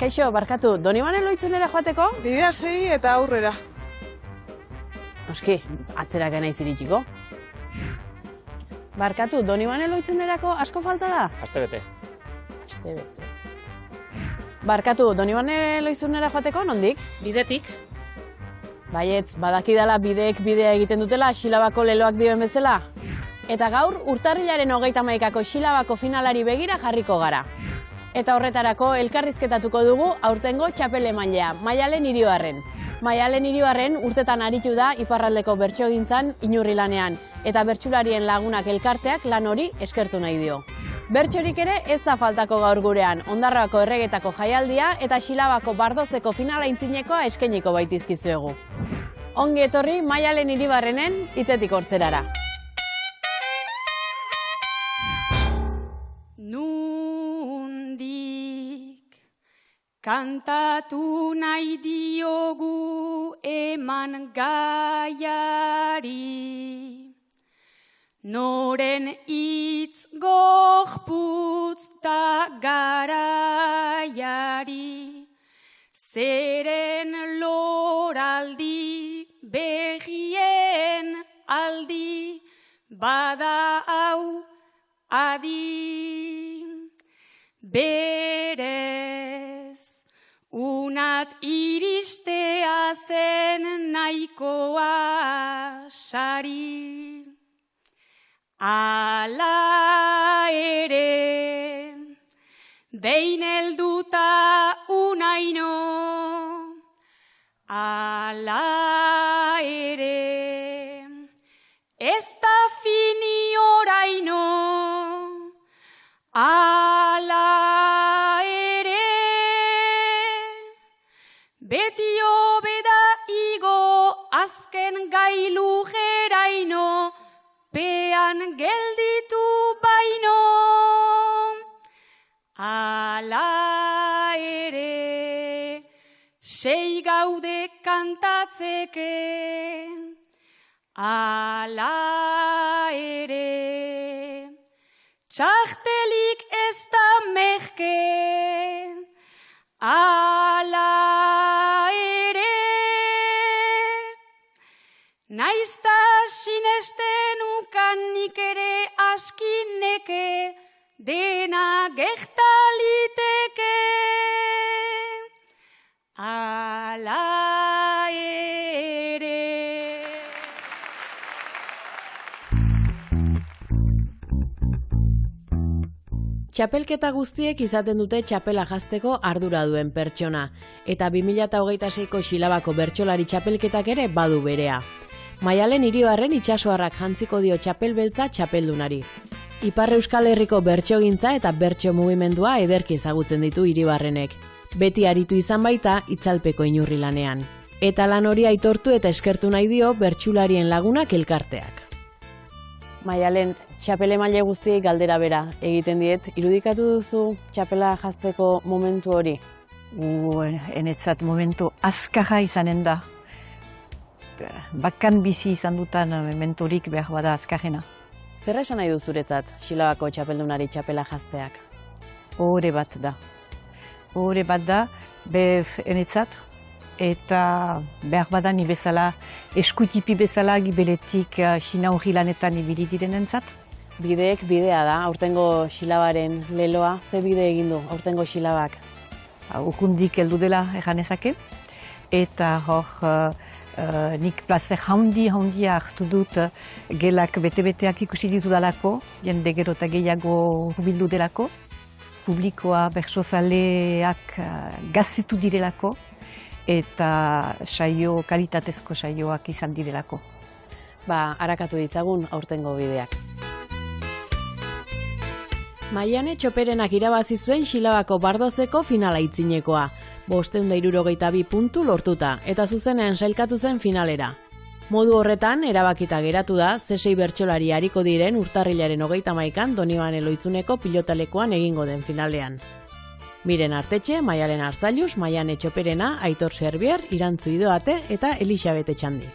Kaixo, barkatu, Donibane Lohitzunera joateko? Bidea segi eta aurrera. Noski, atzeraka naiz iritsiko. Barkatu, Donibane Lohitzunerako asko falta da? Astebete. Astebete. Barkatu, Donibane Lohitzunera joateko, nondik? Bidetik. Baietz, badakidala bideek bidea egiten dutela Xilabako leloak dioen bezala. Eta gaur, urtarrilaren 31ko Xilabako finalari begira jarriko gara. Eta horretarako elkarrizketatuko dugu aurtengo txapel emailea, Maialen Iribarren. Maialen Iribarren urtetan aritu da iparraldeko bertsogintzan Inurrilanean, eta bertsularien lagunak elkarteak lan hori eskertu nahi dio. Bertsorik ere ez da faltako gaur gurean, Ondarroako erregetako jaialdia eta Xilabako bardozeko finala intzinekoa eskainiko baitizkizuegu. Ongi etorri Maialen Iribarrenen hitzetik hortzerara. Kantatu nahi diogu eman gaiari, noren hitz gorputz ta garaiari, zeren loraldi begien aldi, bada hau adi berez. Unat iristea zen nahikoa sari, ala ere, behin helduta unaino, ala ere, ez da fini oraino, beti hobeda igo azken gailu geraino, pean gelditu baino. Ala ere, sei gaude kantatzeke. Ala ere, txartelik ez da merke. Ala ere, naizta sinesten ukanik ere askineke, dena gertaliteke. Ala ere. Txapelketa guztiek izaten dute txapela jazteko ardura duen pertsona, eta 2026ko Xilabako bertsolari txapelketak ere badu berea. Maialen Iribarren itsasoarrak jantziko dio txapel beltza txapeldunari. Ipar Euskal Herriko bertsogintza eta bertso mugimendua ederki ezagutzen ditu Iribarrenek. Beti aritu izan baita itzalpeko Inurrilanean. Eta lan hori aitortu eta eskertu nahi dio bertsularien lagunak elkarteak. Maialen, txapel emaile guztiek galdera bera egiten diet. Irudikatu duzu txapela jazteko momentu hori? Enetzat momentu azkarra izanen da. Bakan bizi izan dutan momenturik behar bada azkarrena. Zer esan nahi du zuretzat Xilabako txapeldunari txapela jazteak? Hore bat da. Hore bat da, enetzat, eta behar bada ni bezala, eskutipi bezala gibeletik Xinaurrilanetan ibili direnentzat. Bideek bidea da, aurtengo Xilabaren leloa, ze bide egin du aurtengo Xilabak? Urrundik heldu dela erganezake, eta hor nik plazer handia hartu dut gelak bete-beteak ikusi ditu dalako, jende gero eta gehiago hurbildu delako, publikoa bersozaleak gaztetu direlako, eta saio, kalitatezko saioak izan direlako. Harakatu ditzagun aurtengo bideak. Maiane Txoperenak irabazi zuen Xilabako bardozeko finala itzinekoa. 562 puntu lortuta, eta zuzenean sailkatu zen finalera. Modu horretan, erabakita geratu da, Z6 bertsolari hariko diren urtarrilaren 31an Donibane Lohitzuneko pilotalekuan egingo den finalean. Miren Artetxe, Maialen Arzailuz, Maiane Txoperena, Aitor Serbier, Irantzu Idoate eta Elisabete Txandi.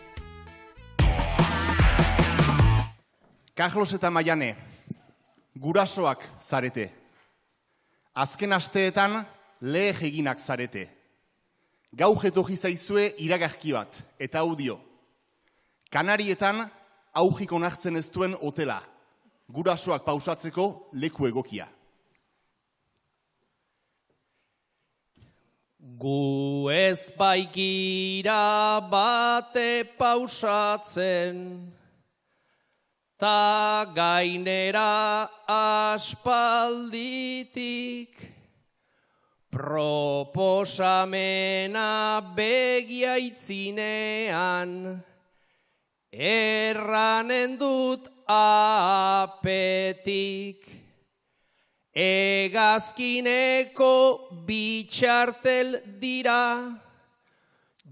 Carlos eta Maiane, gurasoak zarete. Azken asteetan leh eginak zarete. Gaur etorri zaizue iragarki bat, eta audio. Kanarietan aujik onartzen ez duen hotela, gurasoak pausatzeko leku egokia. Gu ez baigira bate pausatzen, ta gainera aspalditik, proposamena begiaitzinean, erranen dut apetik. Egazkineko bitxartel dira,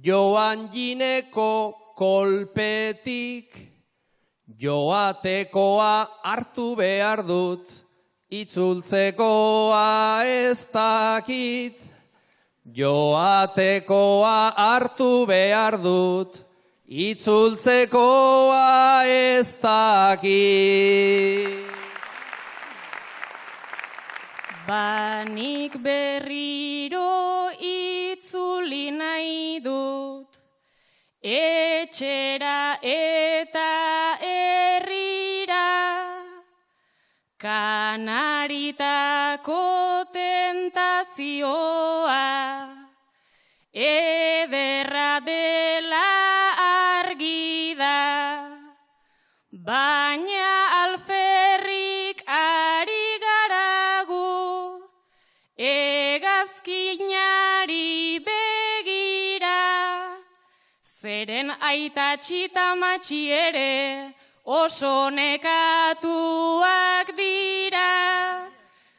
joan jineko kolpetik, joatekoa hartu behar dut, itzultzekoa ez dakit. Joatekoa hartu behar dut, itzultzekoa ez dakit. Banik berriro itzuli nahi dut, etxera eta herrira, Kanaritako tentazioa, ederra dela argi da, baina alferrik ari garagu, egazkinari begira, zeren aita txita matxi ere oso nekatuak dira.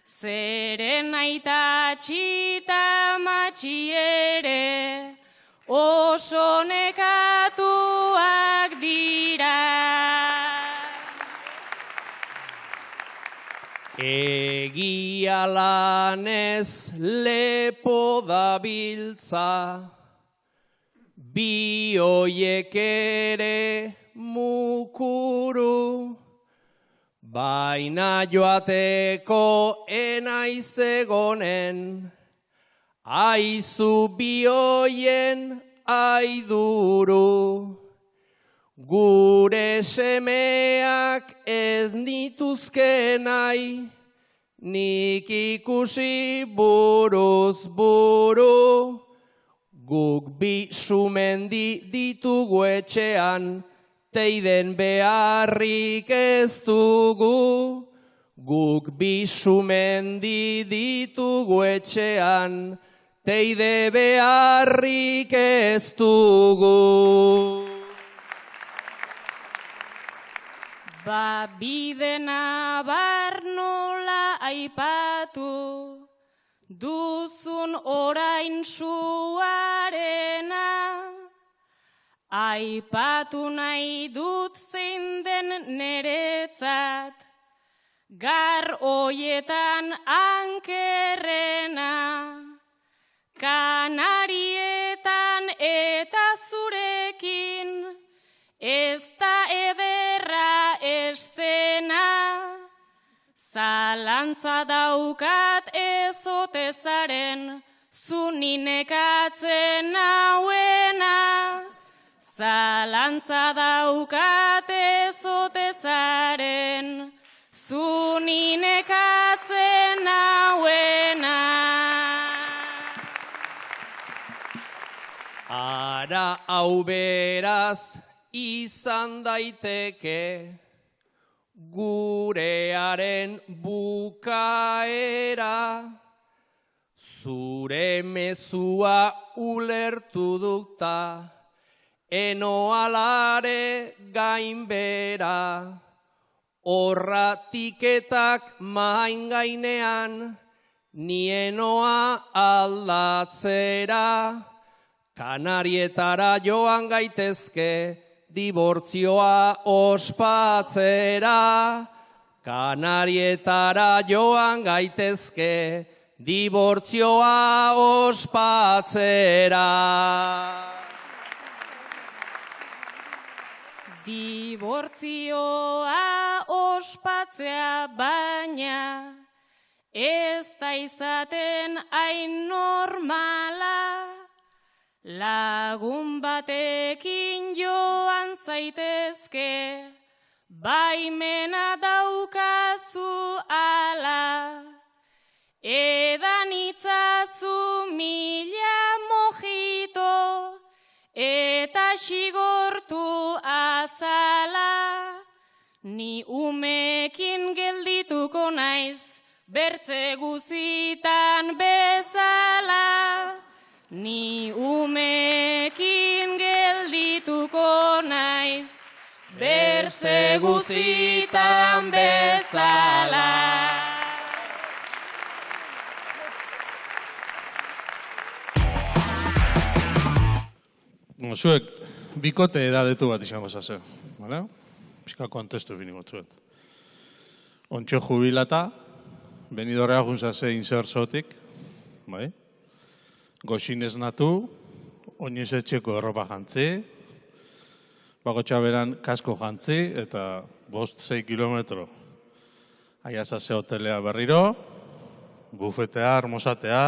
Zeren aita txita matxi ere oso nekatuak dira. Egia lanez lepo dabiltza, bi hoiek ere mukuru, baina joateko enaiz egonen, aizu bi hoien aiduru. Gure semeak ez nituzke nahi, nik ikusi buruz buru. Guk bi sumendi ditugu etxean, teiden beharrik ez dugu. Guk bi sumendi ditugu etxean, teide beharrik ez dugu. Ba bidena bar nola aipatu, duzun orain suarena, aipatu nahi dut zein den neretzat, gar hoietan ankerrena, Kanarietan eta zurekin, ez da ederra eszena, zalantza daukat ezote zaren, zu ninekatzen nauena. Zalantza daukat ezote zaren, zu ninekatzen nauena. Ara hau beraz izan daiteke, gurearen bukaera, zure mezua ulertu dukta, enoalare gainbera, horratiketak main gainean, nienoa aldatzera, Kanarietara joan gaitezke, dibortzioa ospatzera. Kanarietara joan gaitezke, dibortzioa ospatzera. Dibortzioa ospatzea baina, ez da izaten hain normala, lagun batekin joan zaitezke, baimena daukazu ala, edan itzazu 1000 mojito, eta xigortu azala, ni umekin geldituko naiz, bertze guzitan bezala, ni umekin geldituko naiz, bertze guzitan bezala. Zuek, bikote edadetu bat izango zase, bale? Pizka kontestu bini motzuet. Ontxo jubilata, benidorrea juntzase insertzotik, bai? Goxinez natu, oinez etxeko erropa jantzi, bakotxa beran kasko jantzi, eta 5-6 kilometro. Aia zase hotelea berriro, bufetea, armosatea,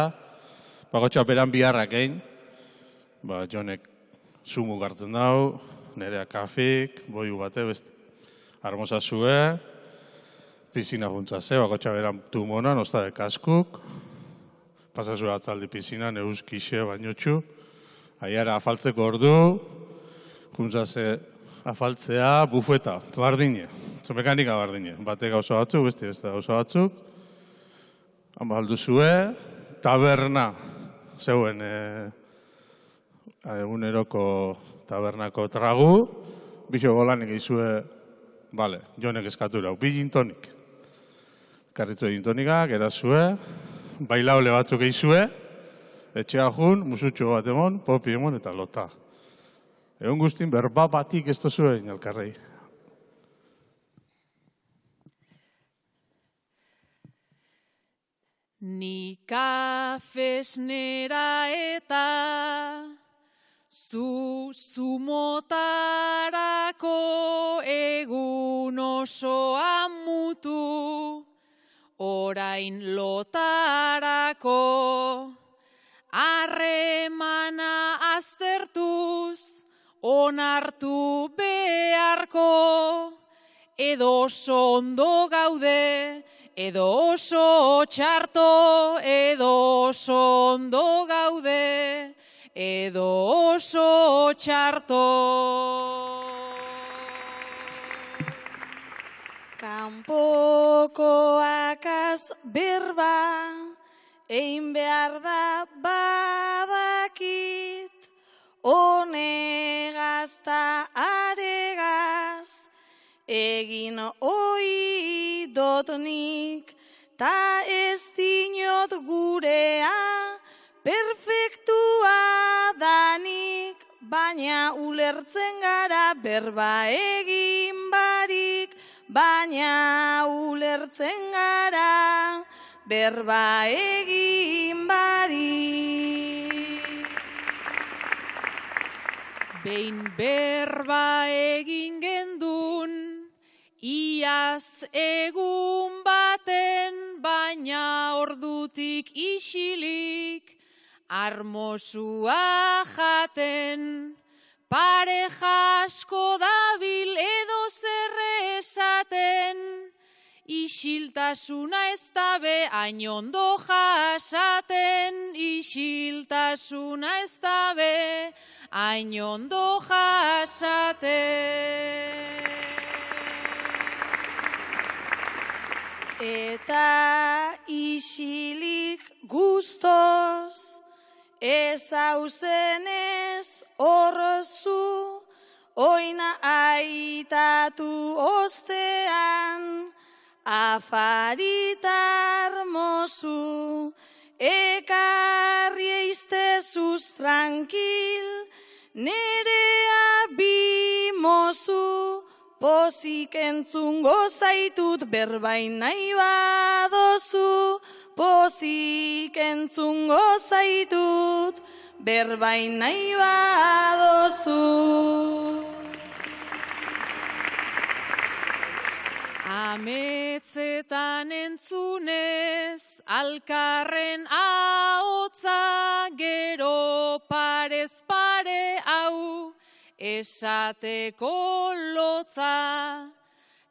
bakotxa beran biharrak egin, jonek zumu gartzen dau, nerea kafik, boiu bate, beste. Armosa zue, pizina juntzase, bakotxa beran tumonan, osta de kaskuk, pasazue atzaldi pizinan, euskixe, bainotxu, aiara afaltzeko ordu, juntzase afaltzea, bufeta, bardine, mekanika bardine, bate gauza batzuk, beste gauza batzuk, hanbaldu zue, taberna, zeuen, eguneroko tabernako tragu, bixo golanik izue, bale, jonek eskatu rau, 2 gin tonik. Karritzo gin tonikak, erazue, bailaule batzuk izue, etxea jun, musutxo bat emon, popi emon eta lota. Egon guztin, berba batik ez tozuen, alkarrei. Ni kafesnera eta zumotarako egun osoa mutu, orain lotarako harremana aztertuz, onartu beharko, edo oso ondo gaude, edo oso txarto, edo oso ondo gaude, edo oso txarto. Kanpokoakaz berba, egin behar da badakit, honegaz ta aregaz, egin oi dotnik, ta ez dinot gurea, perfektua danik, baina ulertzen gara berba egin barik, baina ulertzen gara berba egin barik. Behin berba egin gendun, iaz egun baten, baina ordutik isilik, armosua jaten, pareja asko dabil edo zer esaten, isiltasuna ez dabe hain ondo jasaten, isiltasuna ez dabe hain ondo jasaten. Eta isilik guztoz, ez hauzenez horrozu, oina aitatu ostean, afaritar mozu, ekarri eiztezuz tranquil, nerea bimozu, pozik entzungo zaitut berbain nahi badozu, pozik entzungo zaitut berbain nahi badozu. Ametzetan entzunez, alkarren ahotza, gero parez pare hau, esateko lotza.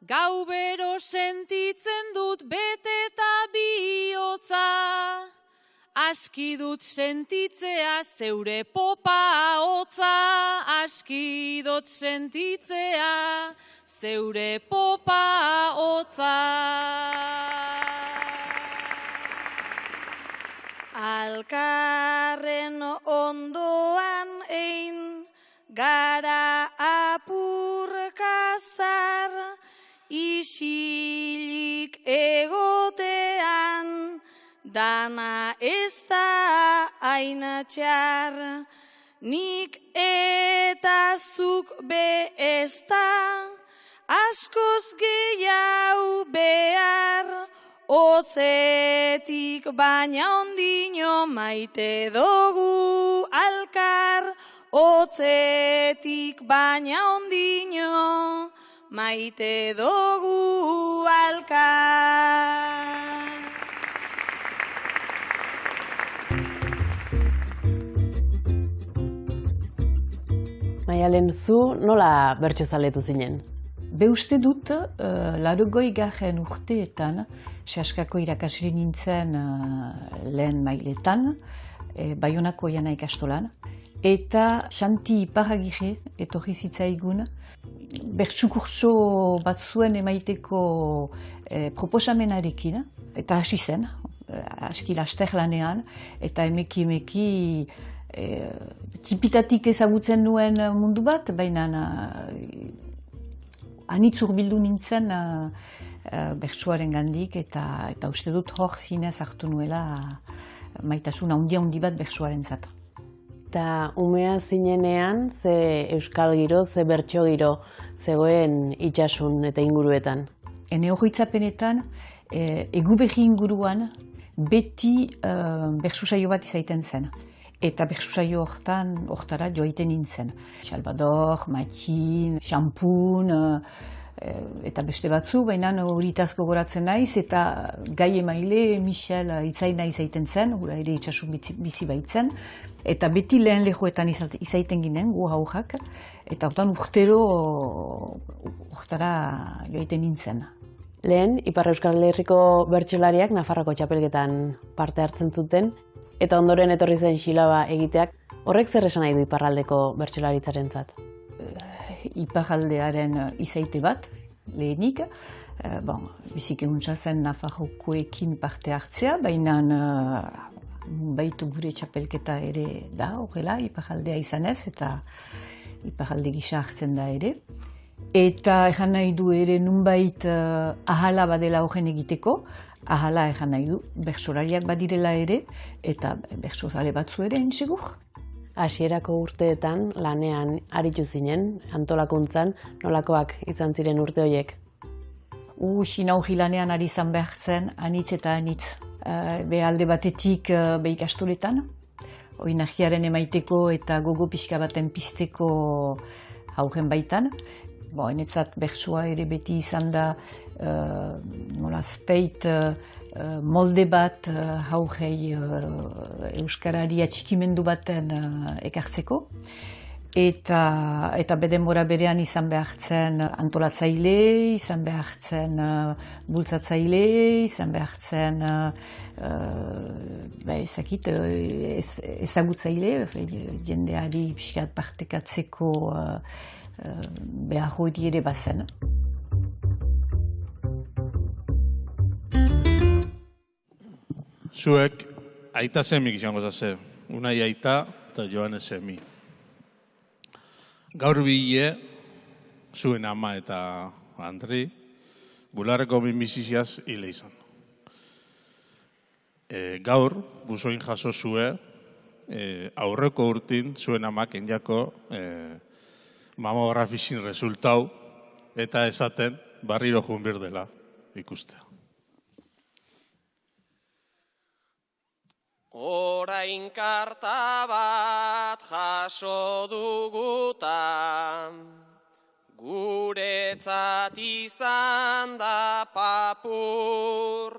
Gau bero sentitzen dut beteta bihotza, aski dut sentitzea zeure popa hotza, aski dut sentitzea zeure popa hotza. Alkarren ondoan ein, gara apurkazar, isilik egotean, dana ez da ainatxar, nik eta zuk be ez da, askoz gehiago behar, otzetik baina ondino maite dugu alkar, otzetik baina ondino maite dugu alkar. Maialen, zu nola bertsozaletu zinen? Be uste dut, 80. urteetan, Seaskako irakasle nintzen lehen mailetan, Baionako Jana ikastolan, eta Xanti Iparagirre etorri zitzaigun, bertsu kurso bat zuen emaiteko proposamenarekin, eta hasi zen, aski laster lanean, eta emeki tipitatik ezagutzen nuen mundu bat, baina anitz urbildu nintzen bertsuaren gandik, eta uste dut hor zinez hartu nuela maitasun handi bat bertsuaren zat. Eta umea zinenean, ze euskal giro, ze bertso giro zegoen itsasun eta inguruetan? Ene oroitzapenetan, Eguberri inguruan beti bertsu saio bat izaiten zen. Eta bertsu saio hortara joaiten nintzen. Salvador, Matin, Xampun, eta beste batzu, baina horitaz gogoratzen naiz, eta gai emaile Michel itzaina izaiten zen, gura ere itxasun bizi baitzen, eta beti lehen lehoetan izaiten ginen, gu haujak, eta hortan urtero hortara joaiten nintzen. Lehen, Ipar Euskal Herriko bertsolariak Nafarroko txapelketan parte hartzen zuten, eta ondoren etorri zen xilaba egiteak, horrek zer esan nahi du iparraldeko bertsolaritzaren-zat? Iparraldearen izaite bat, lehenik. Biziki huntza zen Nafarrokoekin parte hartzea, baina baitu gure txapelketa ere da, horrela, iparraldea izanez, eta iparralde gisa hartzen da ere. Eta ejan nahi du ere nunbait ahala badela horren egiteko, ahala ejan nahi du bertsolariak badirela ere, eta bertsolari batzu ere entsegur. Hasierako urteetan lanean aritu zinen, antolakuntzan, nolakoak izan ziren urte horiek? Sinauji lanean ari izan behartzen, anitz eta anitz. Alde batetik ikastoletan, oinagiaren emaiteko eta gogo pixka baten pizteko haugen baitan. Enetzat bertsua ere beti izan da nolazpeit molde bat haugei euskarari atxikimendu baten ekartzeko. Eta bedenbora berean izan behartzen antolatzaile, izan behartzen bultzatzaile, izan behartzen ezagutzaile, jendeari pixkat partekatzeko behar hori ere bazen. Zuek aita semik izango zaze, Unai aita eta Joane semi. Gaur bile, zuen ama eta Andri, bularreko minbiziziaz hile izan. Gaur, buzoin jaso zue, aurreko urtin zuen amak enjako mamografizin resultau eta esaten barriro junbir dela ikustea. Orain karta bat jaso duguta, guretzat izan da papur,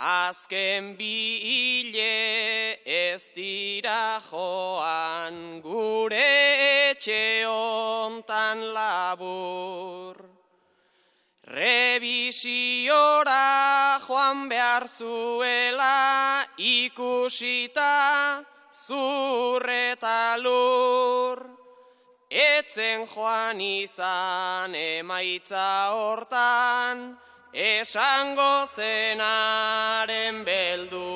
Azken bi hile ez dira joan gure etxe hontan labur. Revisiora joan behar zuela ikusita zur eta lur. Etzen joan izan emaitza hortan, esango zenaren beldu.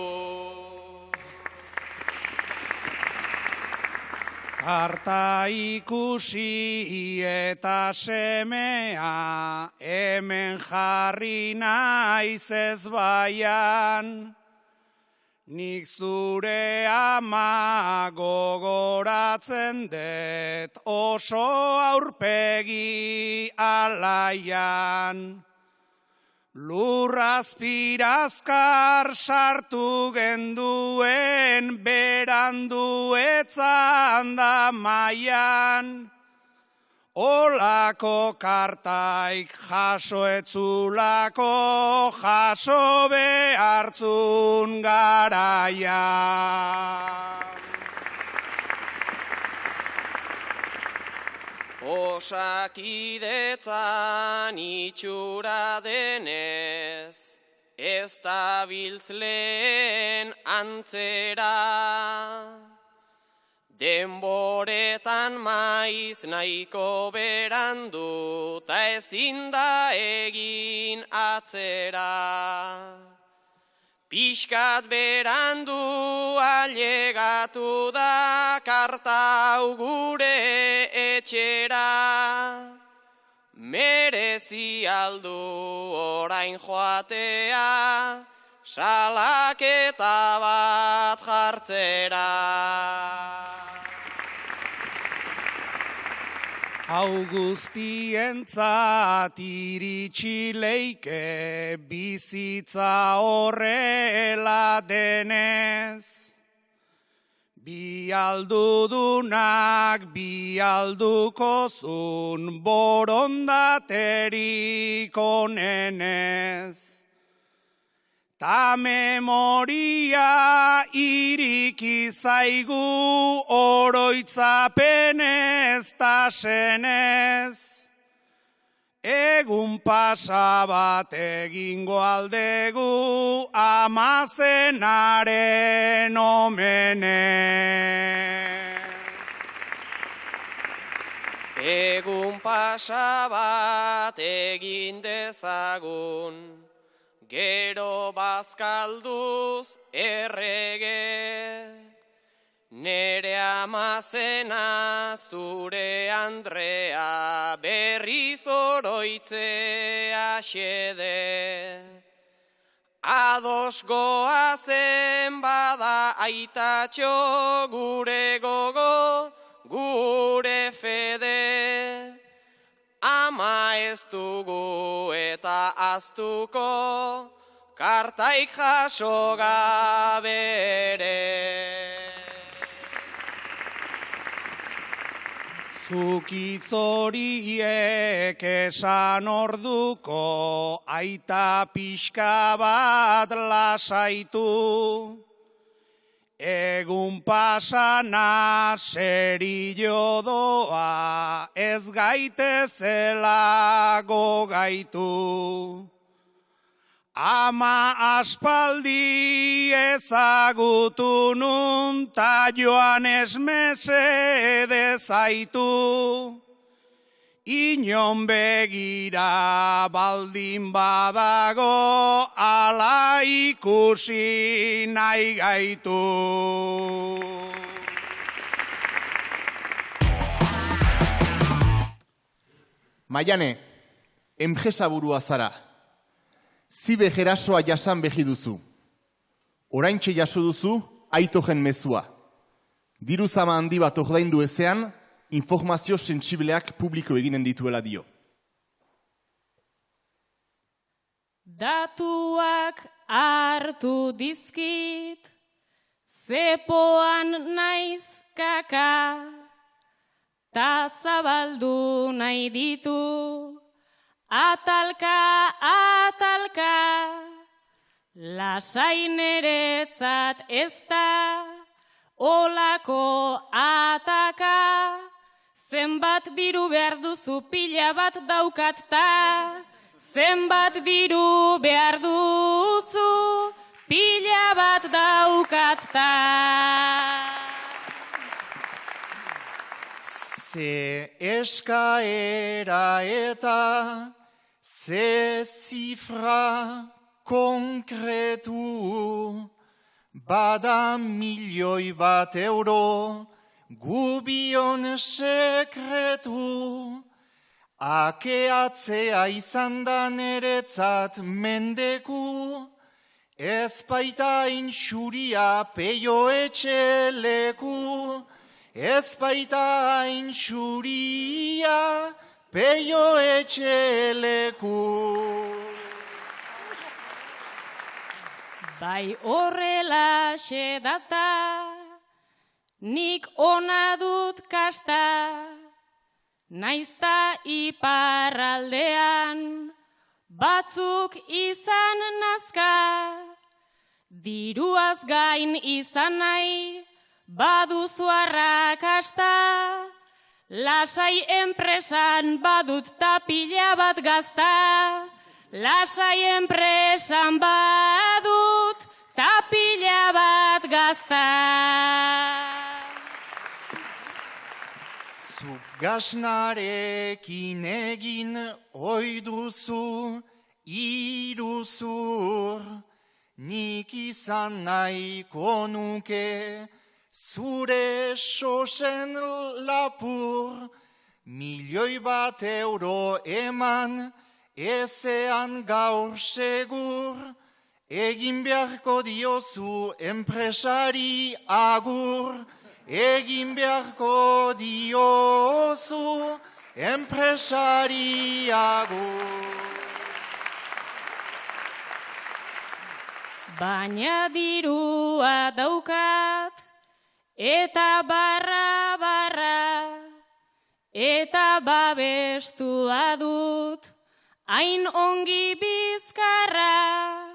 Karta ikusi eta semea, hemen jarri naiz ezbaian. Nik zure ama gogoratzen dut oso aurpegi alaian. Lurrazpirazkar sartu genduen berandu etzan da maian. Olako kartaik jaso etzulako jaso behartzun garaian. Osakidetzan itxura denez, ez dabiltz lehen antzera. Denboretan maiz nahiko berandu, ta ezin da egin atzera. Piskat berandu ailegatu da karta hau gure etxera. Merezi aldu orain joatea, salaketa bat jartzera. Hau guztientzat iritsi leike bizitza horrela denez. Bi aldudunak bi aldukozun borondaterik onenez. Ta memoria iriki zaigu oroitzapenez ta senez. Egun pasa bat egingo aldegu amazenaren omenez. Egun pasa bat egin dezagun, gero bazkalduz errege. Nere amazena zure Andrea berriz oroitzea xede. Ados goazen bada aitatxo gure gogo, gure fede. Ama ez dugu eta aztuko, kartaik jaso gabere. Zukitz horiek esan orduko, aita pixka bat lasaitu. Egun pasana serio doa, ez gaitezela gogaitu. Ama aspaldi ezagutu nun, ta joan esmesede zaitu. Inon begira baldin badago, ala ikusi nahi gaitu. Maiane, enpresa burua zara. Zibe jerasoa jasan behi duzu. Oraintxe jaso duzu, aitojen mezua. Diru zama handi bat ordaindu ezean, informazio sentsibleak publiko eginen dituela dio. Datuak hartu dizkit, zepoan naiz kaka, ta zabaldu nahi ditu, atalka, atalka, Lasai neretzat ez da, olako ataka, zenbat diru behar duzu pila bat daukat ta, zenbat diru behar duzu pila bat daukat ta. Ze eskaera eta ze zifra konkretu, bada 1.000.000 euro, gubion sekretu, akeatzea izan da neretzat mendeku, ez baita intxuria peio etxeleku, ez baita intxuria peio etxeleku. Bai horrela xedata, nik ona dut kasta, naizta iparraldean, batzuk izan nazka, diruaz gain izan nahi, baduzu arrakasta, lasai enpresan badut tapila bat gazta, lasai enpresan badut tapila bat gazta. Zuk gasnarekin egin oiduzu iruzur, nik izan nahiko nuke zure sosen lapur, 1.000.000 euro eman ezean gaur segur, egin beharko diozu enpresari agur, egin beharko diozu enpresari agur. Baina dirua daukat, eta barra, eta babestua dut, hain ongi bizkarra,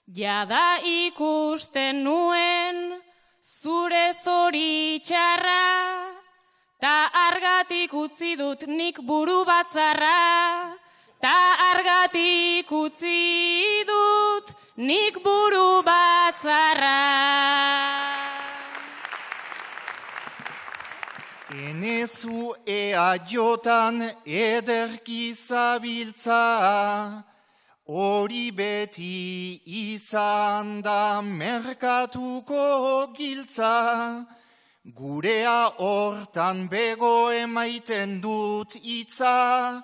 jada ikusten nuen zure zoritxarra, ta argatik utzi dut nik buru batzarra, ta argatik utzi dut nik buru batzarra. Enezu eaiotan ederki zabiltza, hori beti izan da merkatuko giltza, gurea hortan bego emaiten dut itza,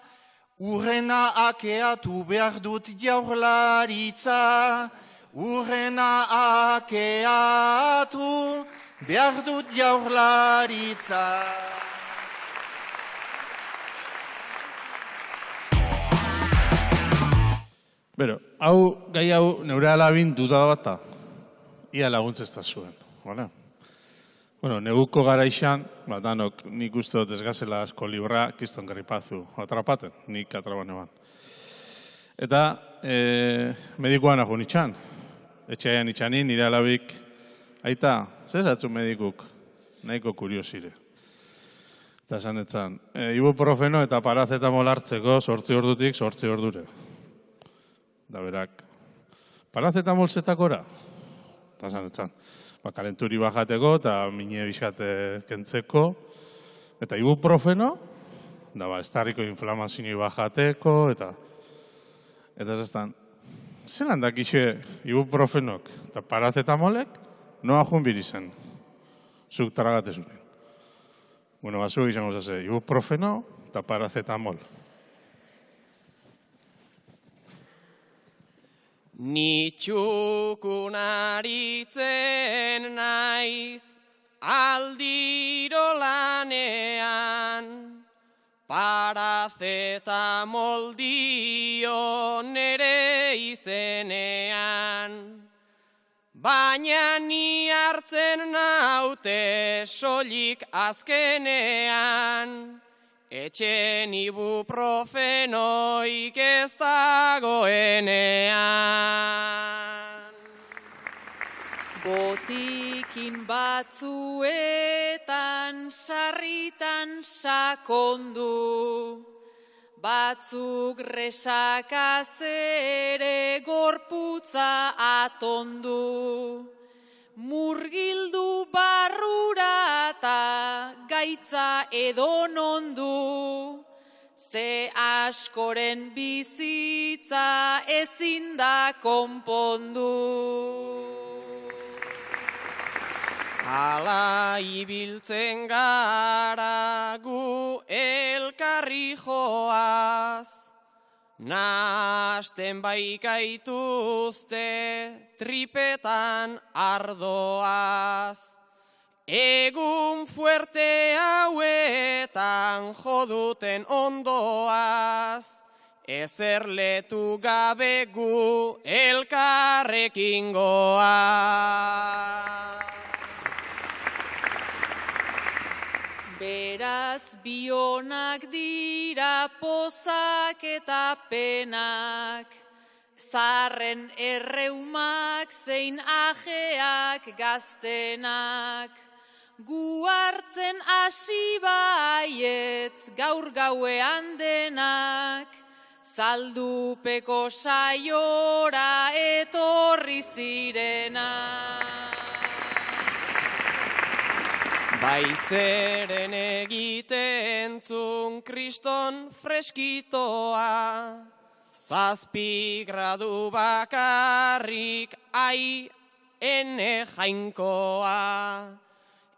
urrena akeatu behar dut jaurlaritza, urrena akeatu behar dut jaurlaritza. Bero, gai hau neure alabin duda bata, ia laguntzesta zuen, bale? Bueno, neguko gara izan, danok nik uste dut ez gazela asko libra, kiston garripazu, atrapaten, nik atrapan eban. Eta medikoan agun itxan, etxean itxanin, nire alabik, aita, zer zatzu medikuk, nahiko kuriosire. Eta esan etzan, ibuprofeno eta parazetamol hartzeko 8 ordutik 8 ordure. Da berak, parazetamol zetakora? Eta esan etzan, kalenturi bajateko eta mine bizkate kentzeko. Eta ibuprofeno, da estarriko inflamazioi bajateko, eta esan, zelan dakixe ibuprofenok eta parazetamolek, noa joan birizen, zuk tragatezunen. Bueno, bazuek izango zase, ibuprofeno eta parazetamol. Ni txukunaritzen naiz aldiro lanean, parazetamol dio nere izenean. Baina ni hartzen naute soilik azkenean, etxen ibuprofenoik ez dagoenean. Botikin batzuetan sarritan sakondu, batzuk resakaz ere gorputza atondu. Murgildu barrura eta gaitza edonondu, ze askoren bizitza ezin da konpondu. Hala ibiltzen gara gu elkarri joaz, nahasten baikaituzte tripetan ardoaz. Egun fuerte hauetan joduten ondoaz, ezerletu gabe gu elkarrekin goaz. Beraz bionak dira pozak eta penak, zarren erreumak zein ajeak gaztenak. Gu hartzen hasi baietz gaur gauean denak, zaldupeko saiora etorri zirenak. Baizeren egiten zun kriston freskitoa, 7 gradu bakarrik ene jainkoa.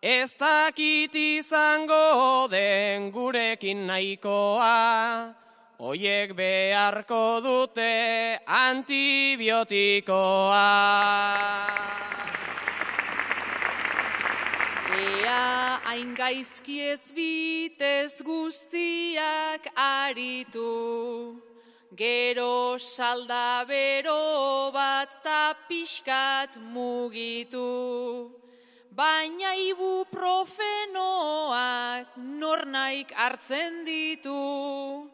Ez dakit izango den gurekin nahikoa, oiek beharko dute antibiotikoa. Ea hain gaizki ez bitez guztiak aritu, gero salda bero bat ta pixkat mugitu. Baina ibuprofenoak nornaik hartzen ditu,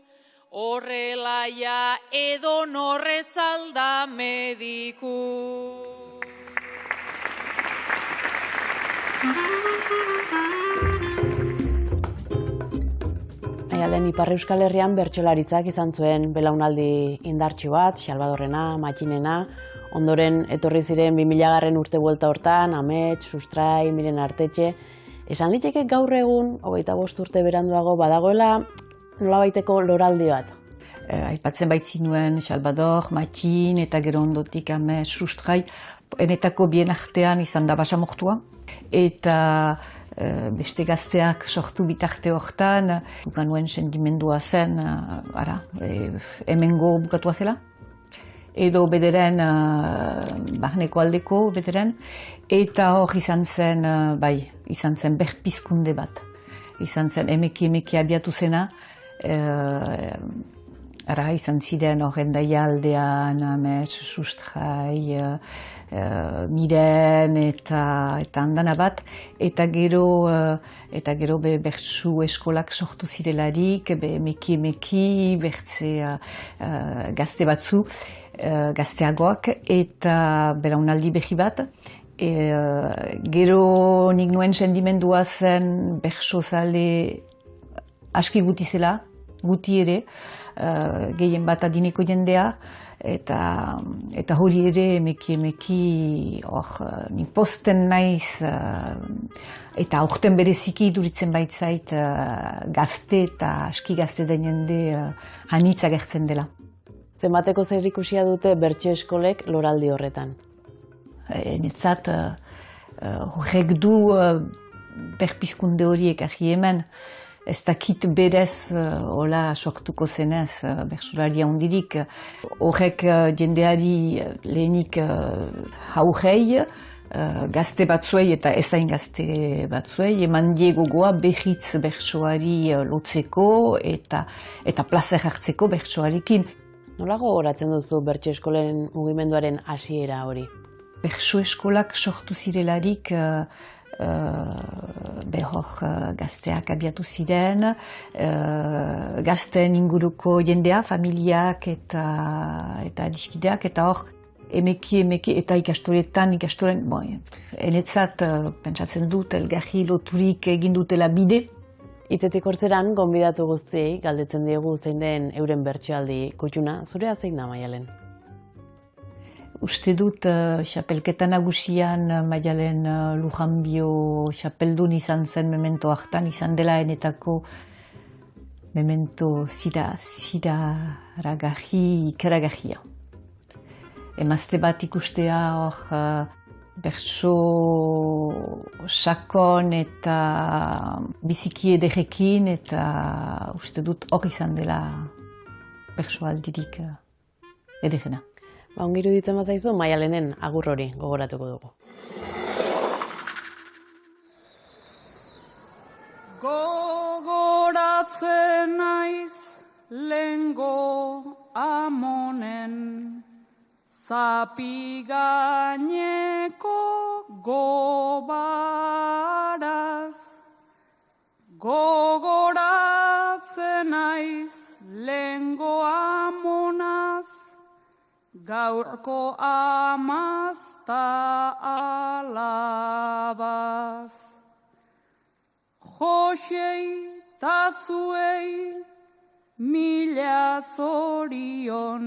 horrelaia edonorrez alda mediku. Aialen Ipar Euskal Herrian bertsolaritzak izan zuen belaunaldi indartsu bat, Xalbadorrena, Matxinena, ondoren etorri ziren 2000 urte buelta hortan, Amets, Sustrai, Miren Artetxe. Esan liteke gaur egun, 25 urte beranduago, badagoela nolabaiteko loraldi bat? Aipatzen baitzinuen Xalbador, Matxin eta gero ondotik Amets, Sustrai, enetako bien artean izan da basamortua. Eta beste gazteak sortu bitarte hortan, ganuen sentimendua zen, hemengo bukatua zela. Edo bederen, barneko aldeko bederen, eta hor izan zen berpizkunde bat. Izan zen emeki abiatu zena, izan ziren horren daia aldean, Amets, Sustrai, Miren eta andana bat, eta gero bertsu eskolak sortu zirelarik, emeki bertze gazte batzu, gazteagoak, eta belaunaldi behi bat. Gero nik nuen sendimendua zen bertsozale aski guti zela, guti ere, gehien bat adineko jendea, eta hori ere emeki ni posten naiz, eta aurten bereziki iduritzen baitzait gazte eta aski gazte den jende hanitza gertzen dela. Zenbateko zerikusia dute bertso eskolek loraldi horretan? Netzat horrek du berpizkunde horiek ahi hemen, ez dakit berez hola sortuko zenez bertsolaria hundirik. Horrek jendeari lehenik haurrei, gazte batzuei eta ezain gazte batzuei, eman diegogoa behitz bertsoari lotzeko eta plazer hartzeko bertsoarekin. Nola gogoratzen duzu bertso eskolen mugimenduaren hasiera hori? Bertso eskolak sortu zirelarik, behor gazteak abiatu ziren, gazteen inguruko jendea, familiak eta adiskideak, eta hor emeki eta ikastoren, enetzat pentsatzen dut, elgarri loturik egin dutela bide. Hitzetik hortzeran, gonbidatu guztiei galdetzen diegu zein den euren bertsoaldi kutxuna. Zurea zein da, Maialen? Uste dut, xapelketa nagusian Maialen Lujanbio xapeldun izan zen memento hartan, izan dela enetako memento ziraragarri, ikaragarria. Emazte bat ikustea hor berso sakon eta biziki ederrekin eta uste dut hor izan dela bersoaldirik ederrena. Ongi iruditzen bazaizu, Maialenen agur hori gogoratuko dugu. Gogoratzen naiz lengo amonen zapi gaineko gobaraz. Gogoratzen naiz lengo amonaz gaurko amazta alabaz. Josei ta zuei mila zorion,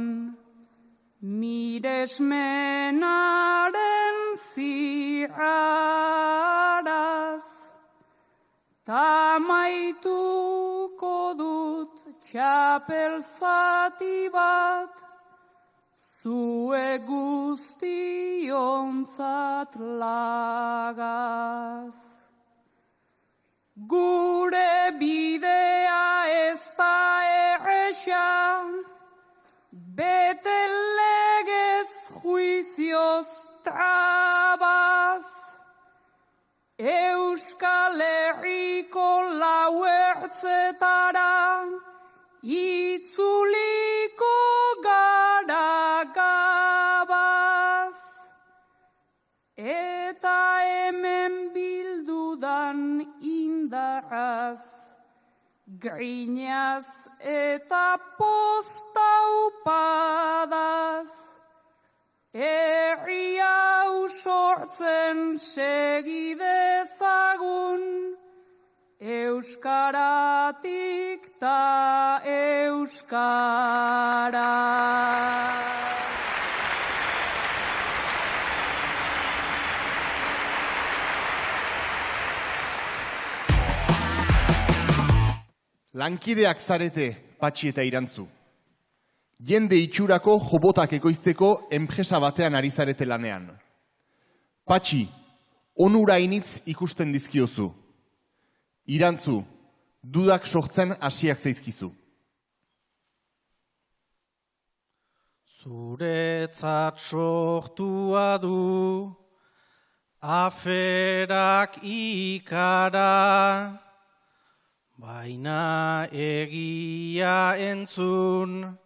miresmenaren ziraraz. Ta maituko dut txapel zati bat, zue guztionzat lagaz. Gure bidea ez da erresa, bete legez juizioz trabaz. Euskal Herriko lau ertzetara itzuliko gara gabaz. Eta hemen bildudan indarraz, grinaz eta postaupadaz, herri hau sortzen segidezagun, euskaratik ta euskara. Lankideak zarete, Patxi eta Irantzu. Jende itxurako jobotak ekoizteko enpresa batean ari zarete lanean. Patxi, onura initz ikusten dizkiozu. Irantzu, dudak sortzen hasiak zaizkizu. Zuretzat sortua du, aferak ikara, baina egia entzun,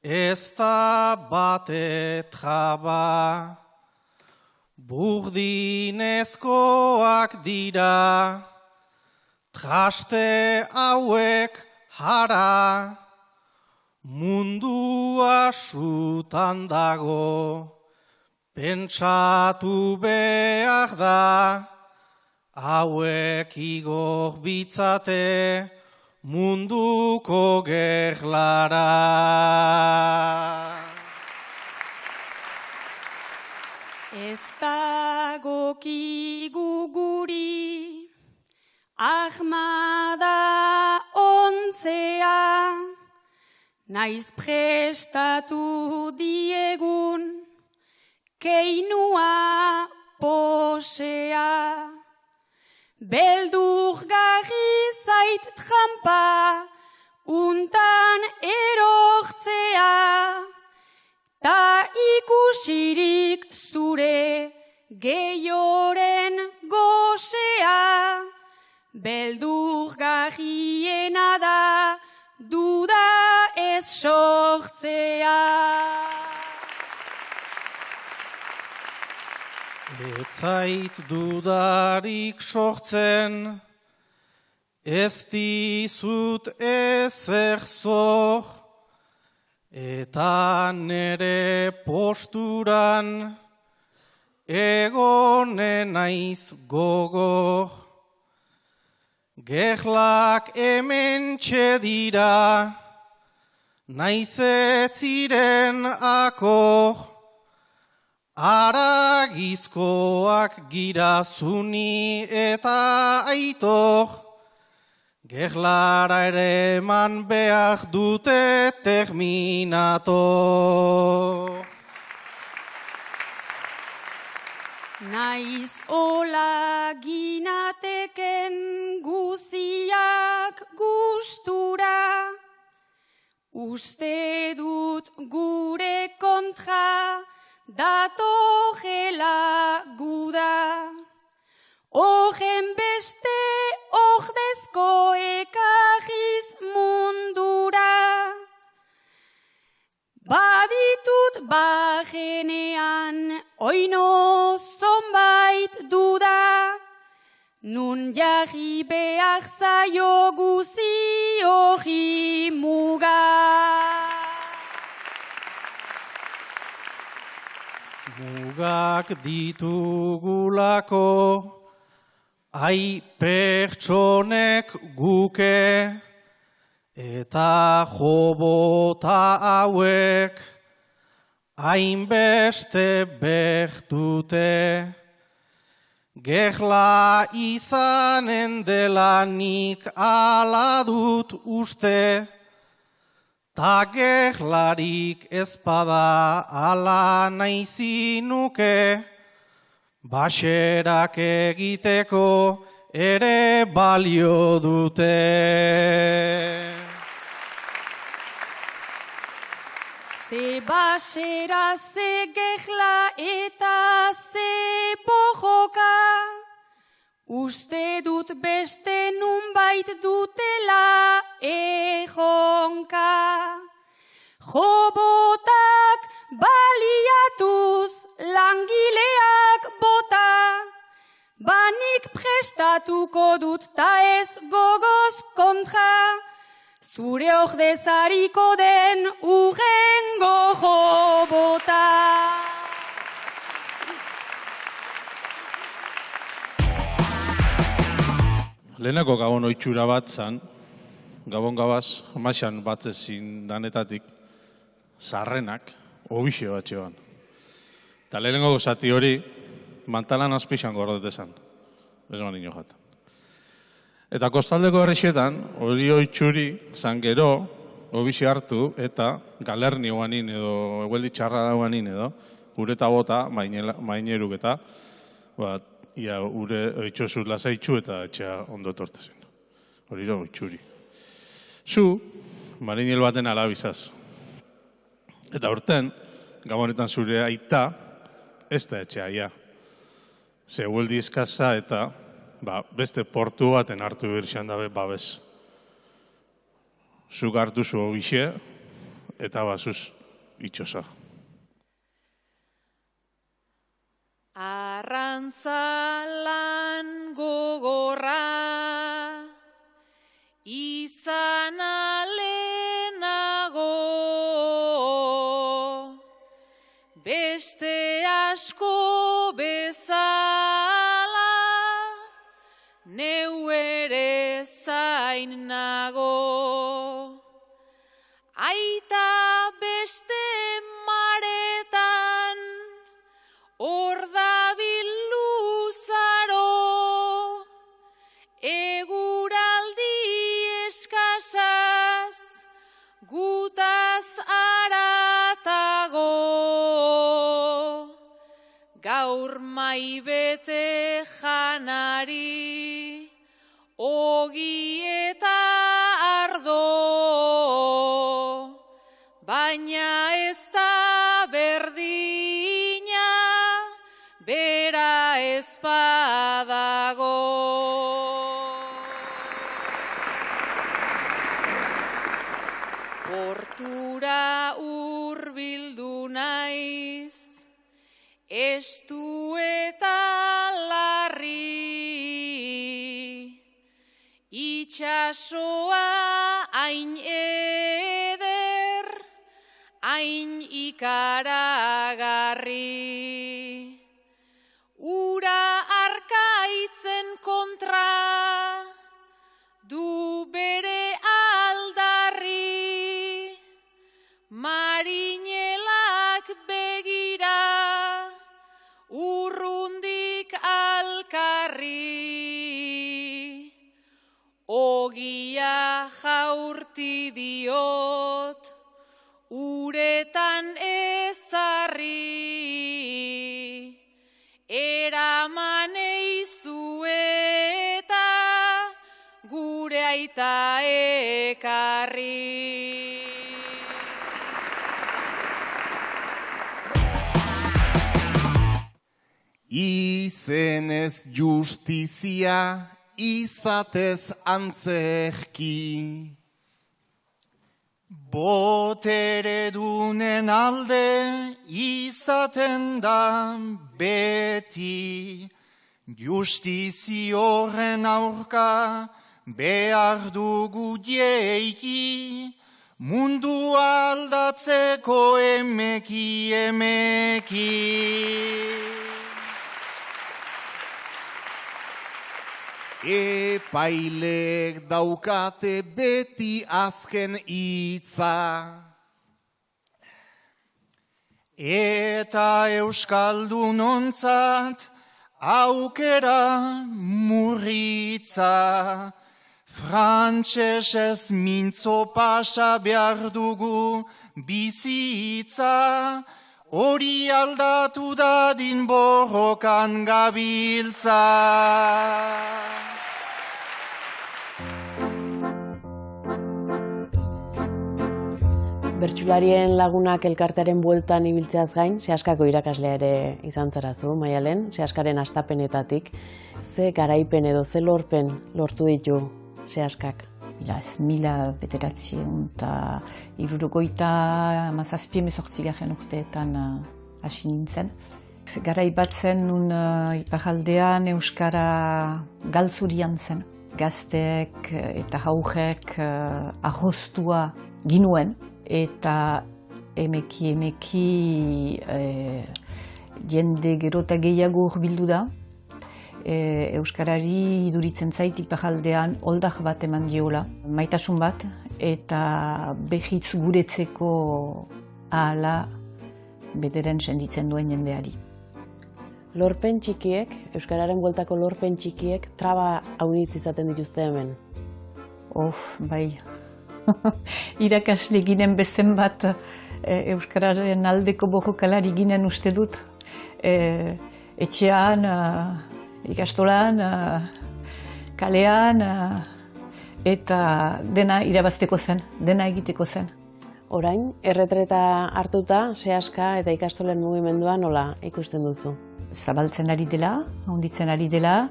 ez da batet jaba. Burdinezkoak dira, traste hauek jara, mundua sutan dago, pentsatu behar da, hauek igor bitzate munduko gerlara. Ez dagokigu guri ahmada ontzea, naiz prestatu diegun keinua posea. Beldurgarri zait trampa, untan erortzea, ta ikusirik zure gehioren gosea. Beldurgarriena da, duda ez sortzea. Ez zait dudarik sortzen, ez dizut ezer zor, eta nere posturan egonen naiz gogo. Gerlak hementxe dira, naiz ez ziren ako, aragizkoak gira zuni eta aitor, gerlara ere eman behar dute terminator. Naiz ola ginateken guziak gustura, uste dut gure kontra datorrela guda. Ogen beste ordezko ekarriz mundura, baditut bajenean oino zonbait duda, nun jarri behar zaio guzi hori muga. Mugak ditugulako, ai pertsonek guke, eta jobota hauek, hainbeste bertute. Gerla izanen dela nik ala dut uste, ta gerlarik ezpada ala naizinuke, baserak egiteko ere balio dute. Ze basera, ze gerla eta ze bojoka, uste dut beste nunbait dutela erronka. Jobotak baliatuz langileak bota, banik prestatuko dut ta ez gogoz kontra, zure ordezariko den urrengo jobota. Lehenako gabon oitxura bat zan, gabon gabaz, amaxan batzezin danetatik, zarrenak, obixe bat joan. Eta lehenengo zati hori, mantalan azpixan gordetezan, ez man ino jatan. Eta kostaldeko herrixetan, hori oitxuri, zan gero, obixe hartu, eta galerni guanin edo, egueldi txarra da guanin edo, ureta bota, maineruk eta, ia ure oitxosu lasaitxu eta etxea ondo tortezen. Hori da oitxuri. Zu, marinel baten alabizaz. Eta urten, gabonetan zure aita, ez da etxea, ia. Ze egueldi izkaza eta beste portu baten hartu birxan dabe babez. Zuk hartu zu obixe, eta bazuz itxosa. Arrantzalan gogorra, izan alenago, beste asko bezala, neu ere zain nago. Aita beste maretan, hor dabil luzaro, eguraldi eskasaz, gutaz aratago. Gaur maibete janari, ogi eta ardo, baina ez da berdina, bera ez badago. Portura hurbildu naiz, estu eta larri, itxasoa hain eder, hain ikaragarri. Ura arkaitzen kontra, du bere aldarri. Marinelak begira, urrundik alkarri. Ogia jaurti diot, uretan ezarri. Eraman eizueta, gure aita ekarri. Izenez justizia, izatez antzerki. Botere dunen alde izaten da beti, justizioren aurka behar dugu jeiki, mundu aldatzeko emeki emeki. Epailek daukate beti azken hitza. Eta euskaldunontzat aukera murritza. Frantsesez mintzo pasa behar dugu bizitza. Hori aldatu dadin borrokan gabiltza. Bertsularien lagunak elkartearen bueltan ibiltzeaz gain, Seaskako irakaslea ere izan zarazu, Maialen, Seaskaren hastapenetatik. Ze garaipen edo ze lorpen lortu ditu Seaskak? Mila bederatzieun eta hirurogeita hamazazpi-hemezortzigarren urteetan hasi nintzen. Garai bat zen nun iparraldean euskara galzurian zen. Gazteek eta haurrek arrostua ginuen. Eta emeki jende gero eta gehiago hurbildu da. Euskarari iduritzen zait iparraldean oldak bat eman diola, maitasun bat, eta behitz guretzeko ahala bederen senditzen duen jendeari. Lorpen txikiek, Euskararen bueltako lorpen txikiek, traba haunitz izaten dituzte hemen? Bai. Irakasle ginen bezen bat Euskararen aldeko borrokalari ginen uste dut. Etxean, ikastolan, kalean, eta dena irabazteko zen, dena egiteko zen. Orain, erretreta hartuta, Seaska eta ikastolen mugimendua nola ikusten duzu? Zabaltzen ari dela, handitzen ari dela,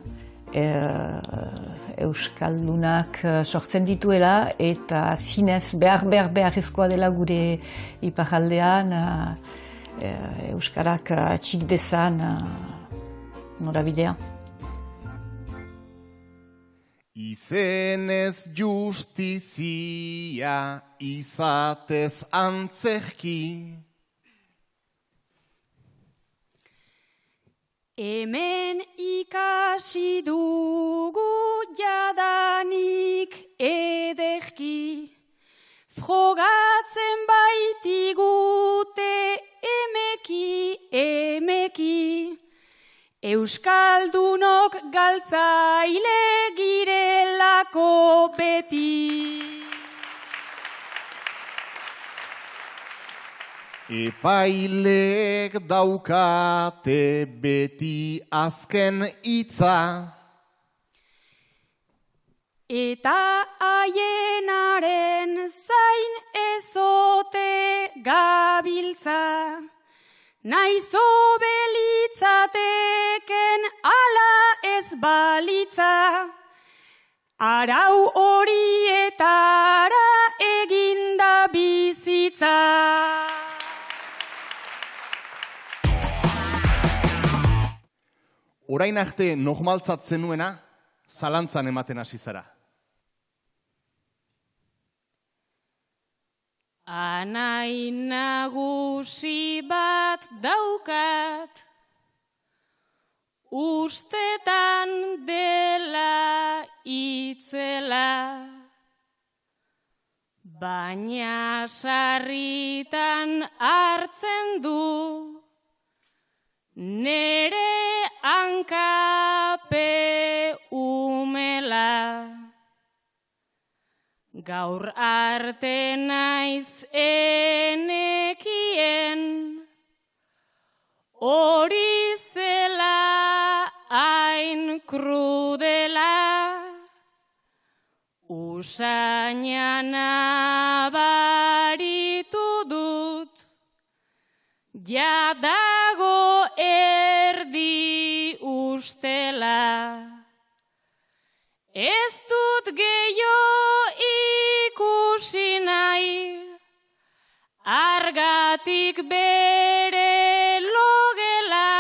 Euskaldunak sortzen dituela eta zinez beharrezkoa dela gure iparraldean Euskarak atxik dezan norabidea. Izenez justizia, izatez antzerki. Hemen ikasi dugu jadanik ederki, frogatzen baitigute emeki, Euskaldunok galtzaile girelako beti. Epailek daukate beti azken hitza. Eta haienaren zain ezote gabiltza, naizo belitzateken ala ez balitza, arau horietara eginda bizitza. Orain arte normaltzat zenuena, zalantzan ematen hasi zara. Anai nagusi bat daukat, ustetan dela itzela, baina sarritan hartzen du, nere hankape umela. Gaur arte naiz enekien, hori zela hain krudela, usaina nabaritu dut, jadago erdi ustela. Ez dut gehiago ikusi nahi, argatik bere logela,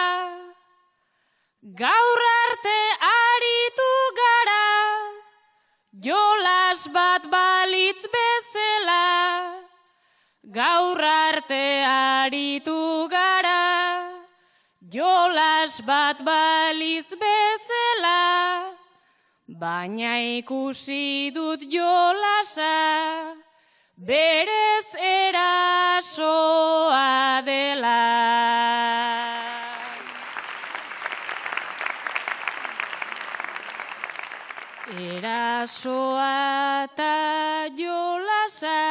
gaur arte aritu gara, jolas bat balitz bezala, gaur arte aritu gara, jolas bat balitz bezala, baina ikusi dut jolasa, berez erasoa dela. Erasoa eta jolasa,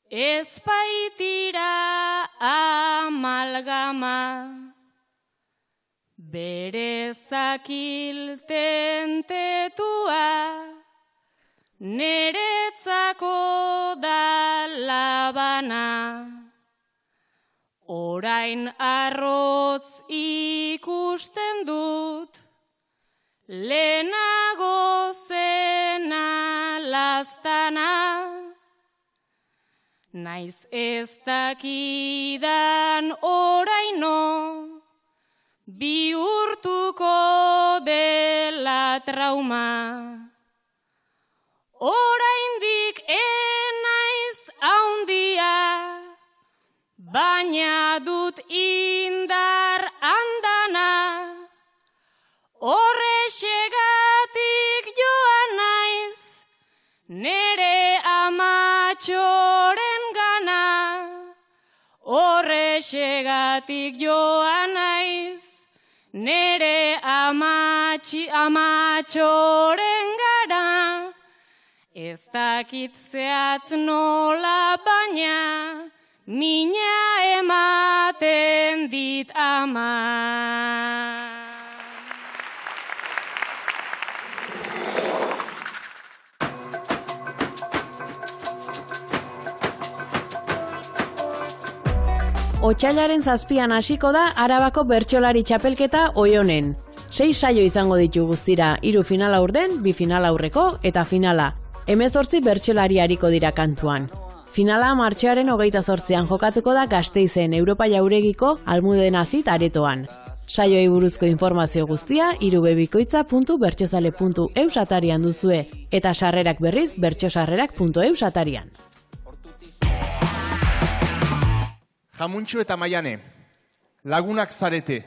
ez baitira amalgama, bere zakil tentetua, neretzako da labana. Orain arrotz ikusten dut, lehenago zena laztana. Naiz ez dakidan oraino, bihurtuko dela trauma. Oraindik enaiz haundia, baina dut indar andana. Horrexegatik joan naiz, nere amatxoren gana. Horrexegatik joan naiz, nere amatxoren gara. Ez dakit zehatz nola baina, mina ematen dit ama. Otsailaren 7an hasiko da Arabako bertsolari txapelketa Oionen. 6 saio izango ditu guztira, 3 finala aurden, 2 finala aurreko eta finala. 18 bertsolari ariko dira kantuan. Finala martxoaren 28an jokatuko da Gasteizen Europa Jauregiko Almudena Zit aretoan. Saioei buruzko informazio guztia irubebikoitza.bertsozale.eus atarian duzue eta sarrerak berriz bertsosarrerak.eus atarian. Jamuntxo eta Maiane, lagunak zarete.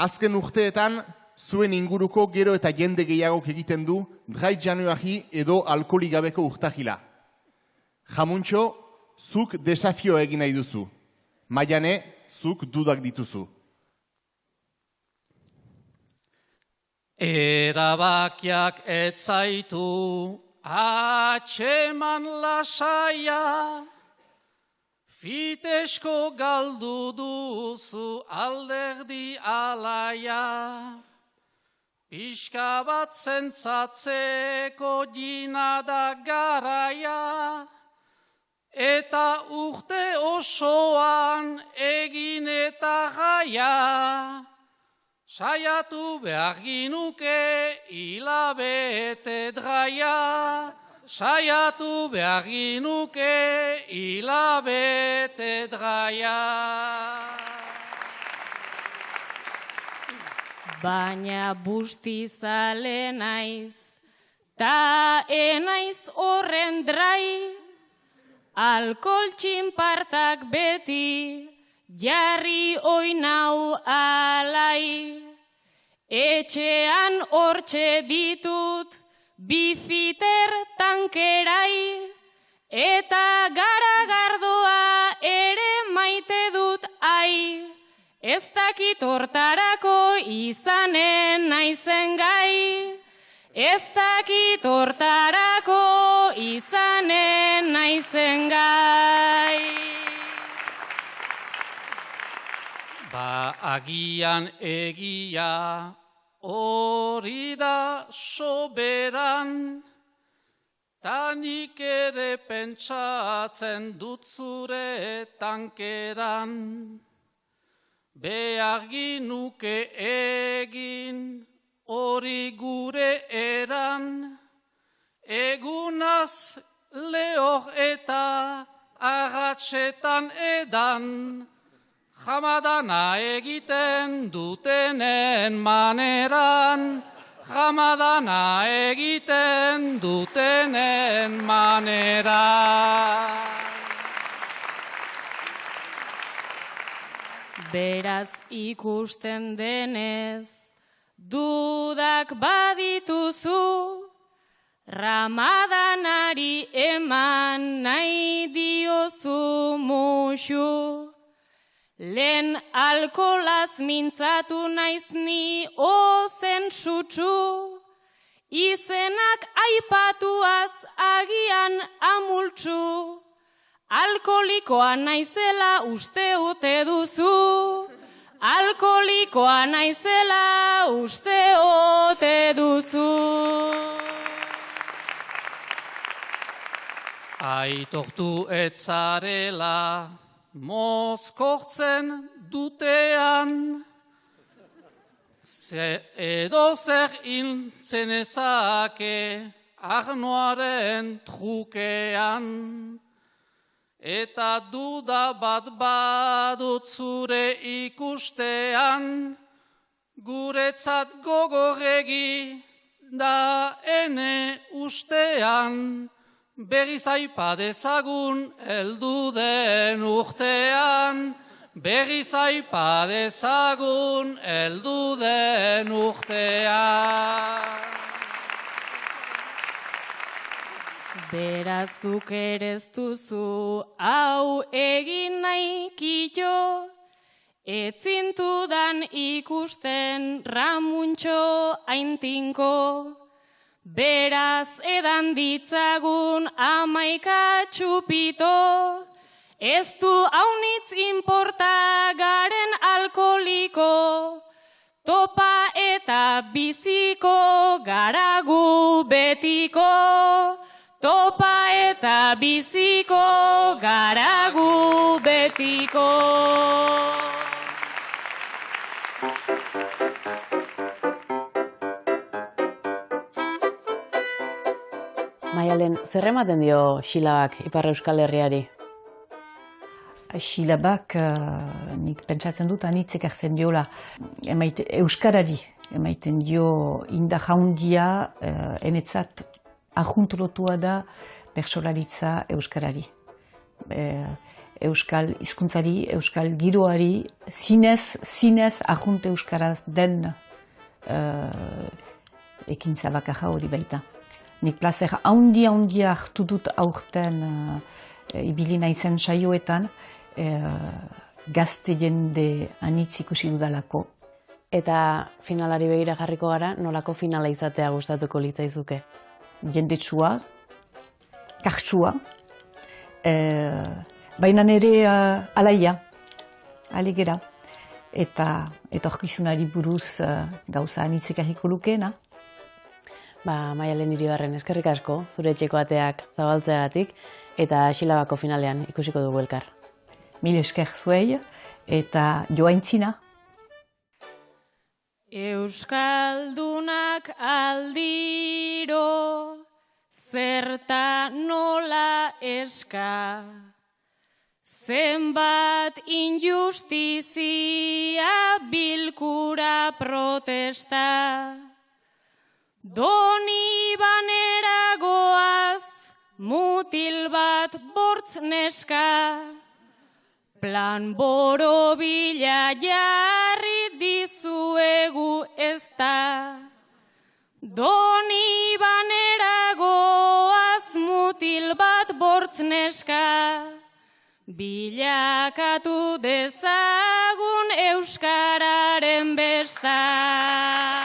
Azken urteetan, zuen inguruko gero eta jende gehiagok egiten du drai januari edo alkoholik gabeko urtahila. Jamuntxo, zuk desafio egin nahi duzu. Maiane, zuk dudak dituzu. Erabakiak ez zaitu atxeman lasaia, fitesko galdu duzu alderdi alaia, pixka bat zentzatzeko jina da garaia, eta urte osoan egin eta gaia, saiatu behar ginuke hilabete draia, saiatu behar ginuke hilabete draia. Baina bustizale naiz, ta enaiz horren drai, alkohol txinpartak beti, jarri oinau alai. Etxean hortxe ditut, bifiter tankerai, eta garagardoa ere maite dut ai. Ez dakit hortarako izanen naizen gai. Ez dakit hortarako izanen naizen gai. Ba agian egia hori da soberan, ta nik ere pentsatzen dut zure tankeran. Behar ginuke egin hori gure eran, egunaz lehor eta agatsetan edan, jamadana egiten dutenen maneran, jamadana egiten dutenen maneran. Beraz ikusten denez, dudak badituzu, Ramadanari eman nahi diozu musu. Lehen alkolaz mintzatu naiz ni ozen sutsu, izenak aipatuaz agian amultsu. Alkolikoa naizela uste ote duzu, alkolikoa naizela uste ote duzu. Aitortu etzarela mozkortzen dutean, edo zer hil zenezake arnoaren trukean. Eta duda bat badut zure ikustean, guretzat gogorregi da ene ustean, berriz aipa dezagun heldu den urtean, berriz aipa dezagun heldu den urtean. Berazuk ere ez duzu hau egin nahi kito, etzintudan ikusten ramuntxo aintinko. Beraz edan ditzagun 11 txupito, ez du haunitz inporta garen alkoliko, topa eta biziko garagu betiko. Topa eta biziko garagu betiko. Maialen, zer ematen dio Xilabak Ipar Euskal Herriari? Xilabak, nik pentsatzen dut, anitzik hartzen diola Euskarari. Emaiten dio indar handia enetzat ajuntolotua da bertsolaritza Euskarari. Euskal hizkuntzari, Euskal giroari, zinez ajunt Euskaraz den ekintza bakarra hori baita. Nik plazer handia hartu dut aurten ibili naizen saioetan, gazte jende anitz ikusi dudalako. Eta finalari begira jarriko gara, nolako finala izatea gustatuko litzaizuke? Jendetsua, kartsua, baina nire alaia, alegera, eta etorkizunari buruz gauza anitzik harriko lukeena. Maialen Iribarren, eskerrik asko, zure etxeko ateak zabaltzeagatik, eta Xilabako finalean ikusiko dugu elkar. Mil esker zuei, eta joaintzina. Euskaldunak aldiro, zerta nola eska, zenbat injustizia bilkura protesta. Doni banera goaz, mutil bat bortz neska, plan borobila jarri dizuegu ezta. Doni banera goaz mutil bat bortz neska, bilakatu dezagun euskararen besta.